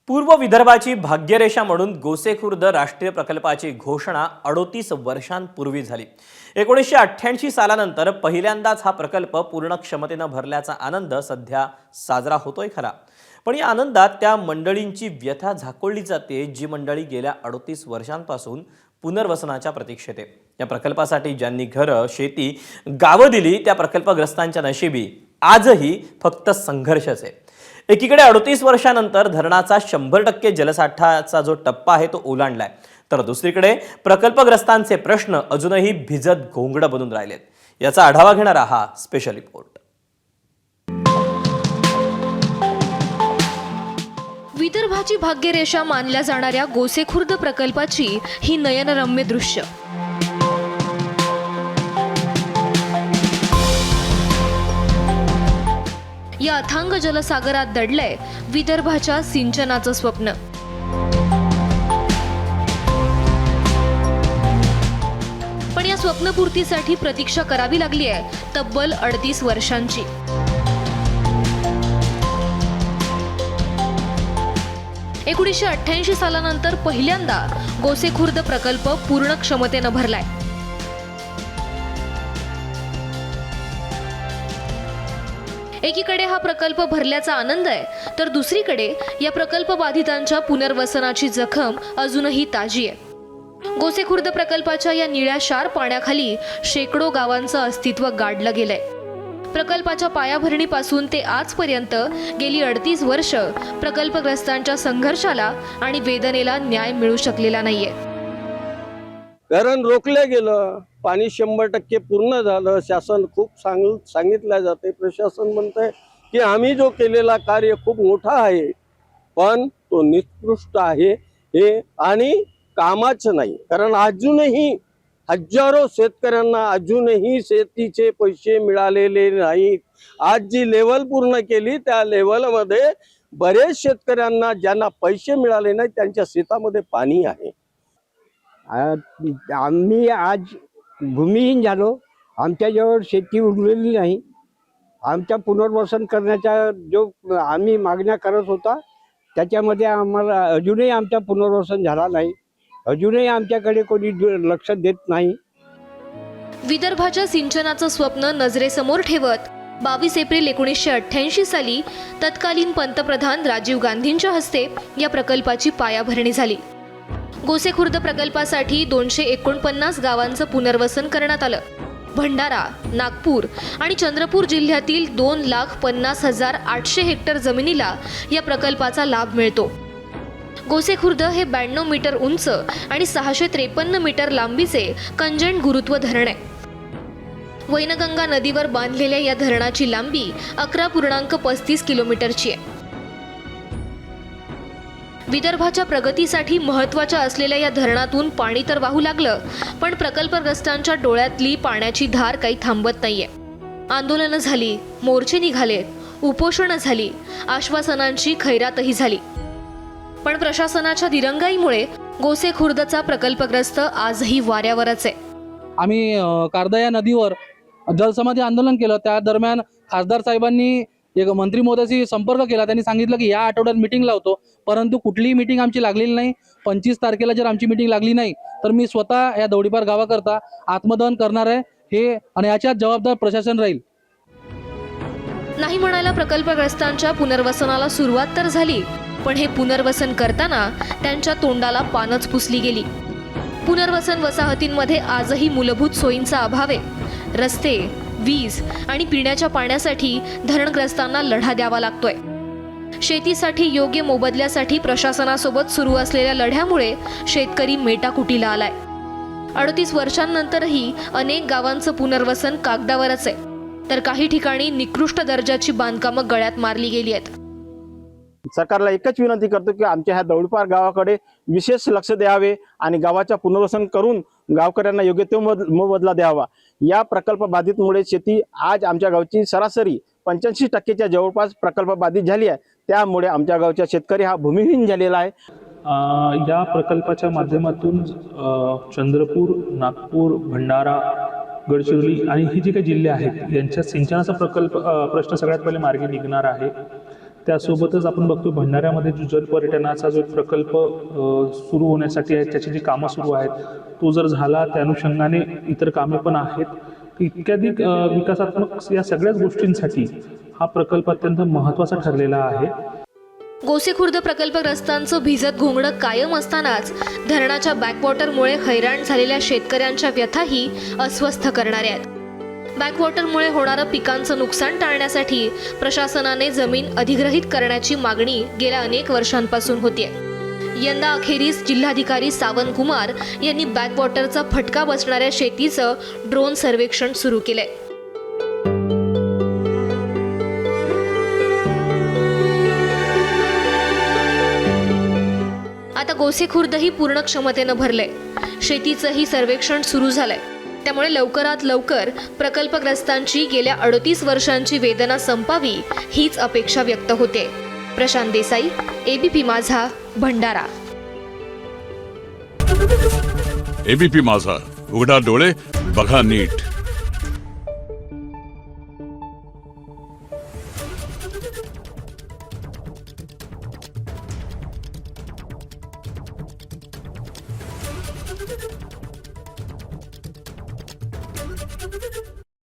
पूर्व विदर्भाची भाग्यरेषा म्हणून गोसेखुर्द राष्ट्रीय प्रकल्पाची घोषणा 38 वर्षांपूर्वी झाली। 1988 सालानंतर पहिल्यांदाच हा प्रकल्प पूर्ण क्षमतेने भरल्याचा आनंद सध्या साजरा होतोय खरा, पण या आनंदात त्या मंडळींची व्यथा झाकोळली जाते जी मंडळी गेल्या 38 वर्षांपासून पुनर्वसनाच्या प्रतीक्षेत आहे। या प्रकल्पासाठी ज्यांनी घरं, शेती, गावं दिली त्या प्रकल्पग्रस्तांच्या नशिबी आजही फक्त संघर्षच आहे। एकीकडे 38 वर्षांनंतर धरणाचा 100% जलसाठाचा जो टप्पा आहे तो ओलांडलाय, तर दुसरीकडे प्रकल्पग्रस्तांचे प्रश्न अजूनही भिजत घोंगड बनून राहिलेत। याचा आढावा घेणारा हा स्पेशल रिपोर्ट। विदर्भाची भाग्यरेषा मानल्या जाणाऱ्या गोसेखुर्द प्रकल्पाची ही नयनरम्य दृश्य। या अथांग जलसागरात दडलंय विदर्भाच्या सिंचनाचं स्वप्न। पण या स्वप्नपूर्तीसाठी प्रतीक्षा करावी लागली आहे तब्बल 38 वर्षांची। एकोणीसशे 88 सालानंतर पहिल्यांदा गोसेखुर्द प्रकल्प पूर्ण क्षमतेनं भरलाय। एकीकडे हा प्रकल्प भरल्याचा आनंद आहे, तर दुसरीकडे या प्रकल्प बाधितांच्या पुनर्वसनाची जखम अजूनही ताजी आहे। गोसेखुर्द प्रकल्पाच्या या निळ्याशार पाण्याखाली शेकडो गावांचं अस्तित्व गाडलं गेलंय। प्रकल्पाच्या पायाभरणीपासून ते आजपर्यंत गेली 38 वर्ष प्रकल्पग्रस्तांच्या संघर्षाला आणि वेदनेला न्याय मिळू शकलेला नाहीये। कारण रोखलं गेलं, पाणी 100% पूर्ण झालं। शासन खूप सांगितलं जाते, प्रशासन म्हणतंय की आम्ही जो केलेला कार्य खूप मोठा आहे, पण तो निकृष्ट आहे हे आणि कामाचं नाही। कारण अजूनही हजारो शेतकऱ्यांना अजूनही शेतीचे पैसे मिळालेले नाहीत। आज जी लेवल पूर्ण केली त्या लेवलमध्ये बरेच शेतकऱ्यांना ज्यांना पैसे मिळाले नाही त्यांच्या शेतामध्ये पाणी आहे। आम्ही आज भूमिहीन झालो, आमच्याजवळ शेती उरलेली नाही। आमच्या पुनर्वसन करण्याचा जो आम्ही मागण्या करत होता त्याच्यामध्ये आम्हाला अजूनही आमचा पुनर्वसन झाला नाही। अजूनही आमच्याकडे कोणी लक्ष देत नाही। विदर्भाच्या सिंचनाचं स्वप्न नजरेसमोर ठेवत 22 एप्रिल 1988 साली तत्कालीन पंतप्रधान राजीव गांधींच्या हस्ते या प्रकल्पाची पायाभरणी झाली। गोसेखुर्द प्रकल्पासाठी 249 गावांचं पुनर्वसन करण्यात आलं। भंडारा, नागपूर आणि चंद्रपूर जिल्ह्यातील 2,50,800 हेक्टर जमिनीला या प्रकल्पाचा लाभ मिळतो। गोसेखुर्द हे 92 मीटर उंच आणि 653 मीटर लांबीचे कंजन गुरुत्व धरण आहे। वैनगंगा नदीवर बांधलेल्या या धरणाची लांबी 11.35 किलोमीटरची आहे। विदर्भाच्या प्रगतीसाठी महत्त्वाच्या असलेल्या या धरणातून पाणी तर वाहू लागलं, पण प्रकल्पग्रस्तांच्या डोळ्यातली पाण्याची धार काही थांबत नाहीये। आंदोलनं झाली, मोर्चे निघाले, उपोषणं झाली, आश्वासनांची खैरातही झाली, पण प्रशासनाच्या दिरंगाईमुळे गोसेखुर्दचा प्रकल्पग्रस्त आजही वाऱ्यावरच आहे। आम्ही कारदा या नदीवर जलसमाधी आंदोलन केलं। त्या दरम्यान खासदार साहेबांनी एक मंत्री महोदयाशी संपर्क केला। त्यांनी सांगितलं की या आठवड्यात मीटिंग लावतो, परंतु कुठलीही मीटिंग आमची लागलेली नाही। 25 तारखेला जर आमची मीटिंग लागली नाही तर मी स्वतः या दौडीपार गावाकरता आत्मदहन करणार आहे हे, आणि याच्यात जबाबदार प्रशासन राहील। नाही म्हणायला प्रकल्पग्रस्तांच्या पुनर्वसनाला सुरुवात तर झाली, पण हे पुनर्वसन करताना त्यांच्या तोंडाला पानच पुसली गेली। पुनर्वसन वसाहतींमध्ये आजही मूलभूत सोयींचा अभाव आहे। रस्ते, वीज आणि पिण्याच्या पाण्यासाठी धरणग्रस्तांना लढा द्यावा लागतोय। शेतीसाठी योग्य मोबदल्यासाठी प्रशासनासोबत सुरू असलेल्या लढ्यामुळे शेतकरी मेटाकुटीला आलाय। 38 वर्षांनंतरही अनेक गावांचं पुनर्वसन कागदावरच आहे, तर काही ठिकाणी निकृष्ट दर्जाची बांधकामं गळ्यात मारली गेली आहेत। सरकारला एकच विनंती करतो की आमच्या ह्या दौडपार गावाकडे विशेष लक्ष द्यावे आणि गावाच्या पुनर्वसन करून गावकऱ्यांना योग्य तो मोबदला द्यावा। या प्रकल्प बाधितमुळे शेती आज आमच्या गावची सरासरी 85%च्या जवळपास प्रकल्प बाधित झाली आहे। त्यामुळे आमच्या गावचा शेतकरी हा भूमिहीन झालेला आहे। या प्रकल्पाच्या माध्यमातून चंद्रपूर, नागपूर, भंडारा, गडचिरोली आणि ही जी काही जिल्हे आहेत यांच्या सिंचनाचा प्रश्न सगळ्यात पहिले मार्गी निघणार आहे। त्यासोबतच आपण बघतो भंडाऱ्यामध्ये जो जलपर्यटनाचा जो एक प्रकल्प सुरू होण्यासाठी आहे, त्याची जी कामं सुरू आहेत, तो जर झाला त्या अनुषंगाने इतर कामे पण आहेत. इत्यादी विकासात्मक या सगळ्याच गोष्टींसाठी हा प्रकल्प अत्यंत महत्त्वाचा ठरलेला आहे. गोसेखुर्द प्रकल्पग्रस्तांचं भिजत घोंगडं कायम असतानाच धरणाच्या बॅकवॉटरमुळे हैराण झालेल्या शेतकऱ्यांच्या व्यथाही अस्वस्थ करणाऱ्या आहेत. बॅकवॉटरमुळे होणारं पिकांचं नुकसान टाळण्यासाठी प्रशासनाने जमीन अधिग्रहित करण्याची मागणी गेल्या अनेक वर्षांपासून होतीये. यंदा अखेरीस जिल्हाधिकारी सावंत कुमार यांनी बॅकवॉटरचा फटका बसणाऱ्या शेतीचं ड्रोन सर्वेक्षण सुरू केलंय. आता गोसेखुर्दही पूर्ण क्षमतेनं भरलंय. शेतीचंही सर्वेक्षण सुरू झालंय. त्यामुळे लवकरात लवकर प्रकल्पग्रस्तांची गेल्या 38 वर्षांची वेदना संपावी हीच अपेक्षा व्यक्त होते. प्रशांत देसाई, एबीपी माझा, भंडारा. एबीपी माझा, उघडा डोळे बघा नीट.